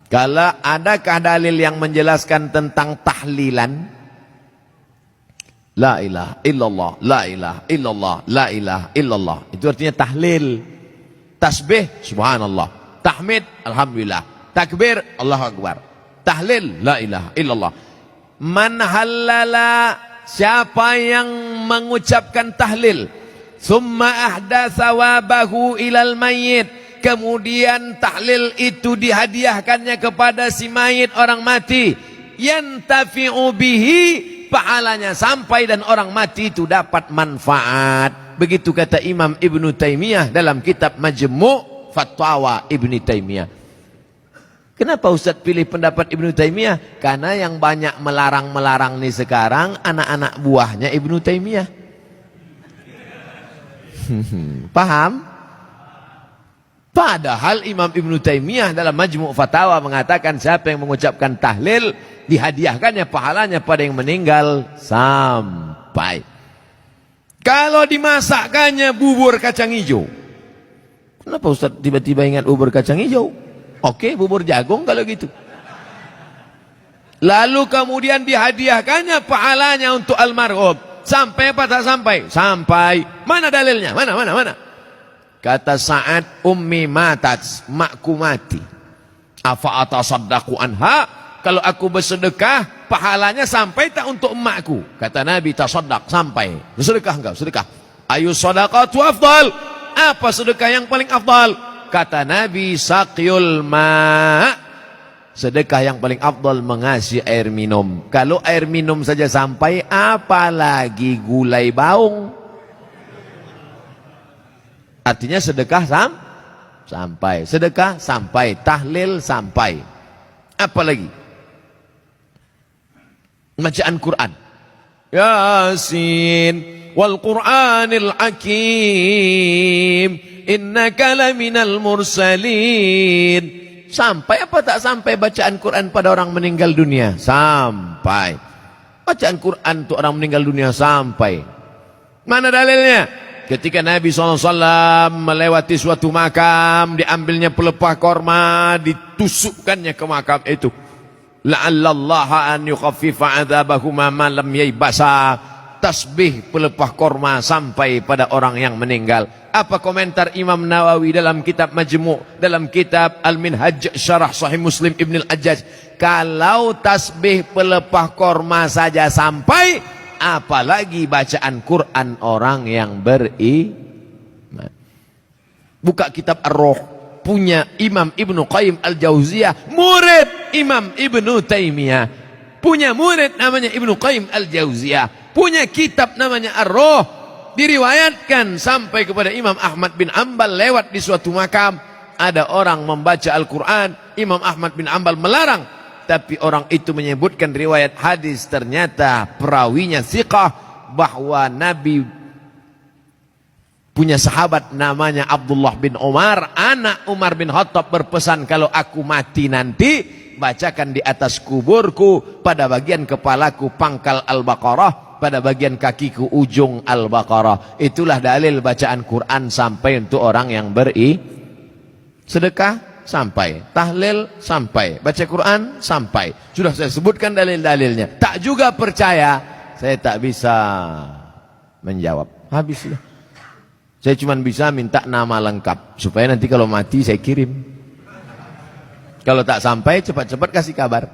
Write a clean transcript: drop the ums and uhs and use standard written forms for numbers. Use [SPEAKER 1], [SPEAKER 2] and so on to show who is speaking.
[SPEAKER 1] Kalau adakah dalil yang menjelaskan tentang tahlilan? La ilaha illallah, la ilaha illallah, la ilaha illallah. Itu artinya tahlil. Tasbih, subhanallah. Tahmid, alhamdulillah. Takbir, Allahu Akbar. Tahlil, la ilaha illallah. Man halala, siapa yang mengucapkan tahlil, summa ahda sawabahu ilal mayyit, kemudian tahlil itu dihadiahkannya kepada si mayit, orang mati, yantafi'u bihi, pahalanya sampai dan orang mati itu dapat manfaat. Begitu kata Imam Ibnu Taimiyah dalam kitab Majmu' Fatwa Ibnu Taimiyah. Kenapa Ustaz pilih pendapat Ibnu Taimiyah? Karena yang banyak melarang-melarang nih sekarang anak-anak buahnya Ibnu Taimiyah. Paham? Padahal Imam Ibnu Taimiyah dalam Majmu' Fatawa mengatakan siapa yang mengucapkan tahlil dihadiahkannya pahalanya pada yang meninggal sampai. Kalau dimasakkannya bubur kacang hijau. Kenapa Ustaz tiba-tiba ingat bubur kacang hijau? Oke, bubur jagung kalau gitu. Lalu kemudian dihadiahkannya pahalanya untuk almarhum. Sampai apa tak sampai? Sampai. Mana dalilnya? Mana? Kata Sa'ad, ummi matat, makku mati. Afa atasaddaqu anha, kalau aku bersedekah, pahalanya sampai tak untuk emakku? Kata Nabi, tasaddaq, sampai. Bersedekah enggak? Sedekah. Ayu sadaqatu afdal, apa sedekah yang paling afdal? Kata Nabi, saqyul ma', sedekah yang paling afdal mengasih air minum. Kalau air minum saja sampai, apalagi gulai baung. Artinya sedekah sampai, sedekah sampai, tahlil sampai. Apa lagi? Bacaan Quran. Yasin wal Qur'anil Hakim, innaka laminal mursalin. Sampai apa tak sampai bacaan Quran pada orang meninggal dunia? Sampai. Bacaan Quran untuk orang meninggal dunia sampai. Mana dalilnya? Ketika Nabi SAW melewati suatu makam, diambilnya pelepah korma, ditusukkannya ke makam itu. La'allallaha an yukhaffifa adzabahuma ma lam yaybasa. Tasbih pelepah korma sampai pada orang yang meninggal. Apa komentar Imam Nawawi dalam kitab Majmu', dalam kitab Al-Minhaj Syarah Sahih Muslim Ibn Al-Ajjaj? Kalau tasbih pelepah korma saja sampai, apalagi bacaan Quran orang yang beriman. Buka kitab Ar-Ruh, punya Imam Ibnu Qayyim Al-Jauziyah, murid Imam Ibnu Taimiyah, punya murid namanya Ibnu Qayyim Al-Jauziyah, punya kitab namanya Ar-Ruh. Diriwayatkan sampai kepada Imam Ahmad bin Hanbal lewat di suatu makam, ada orang membaca Al-Quran, Imam Ahmad bin Hanbal melarang. Tapi orang itu menyebutkan riwayat hadis, ternyata perawinya thiqah, bahwa Nabi punya sahabat namanya Abdullah bin Umar, anak Umar bin Khattab, berpesan, kalau aku mati nanti, bacakan di atas kuburku, pada bagian kepalaku pangkal Al-Baqarah, pada bagian kakiku ujung Al-Baqarah. Itulah dalil bacaan Quran sampai untuk orang yang sedekah sampai, tahlil sampai, baca Quran sampai. Sudah saya sebutkan dalil-dalilnya. Tak juga percaya, saya tak bisa menjawab. Habis sudah. Saya cuma bisa minta nama lengkap supaya nanti kalau mati saya kirim. Kalau tak sampai, cepat-cepat kasih kabar.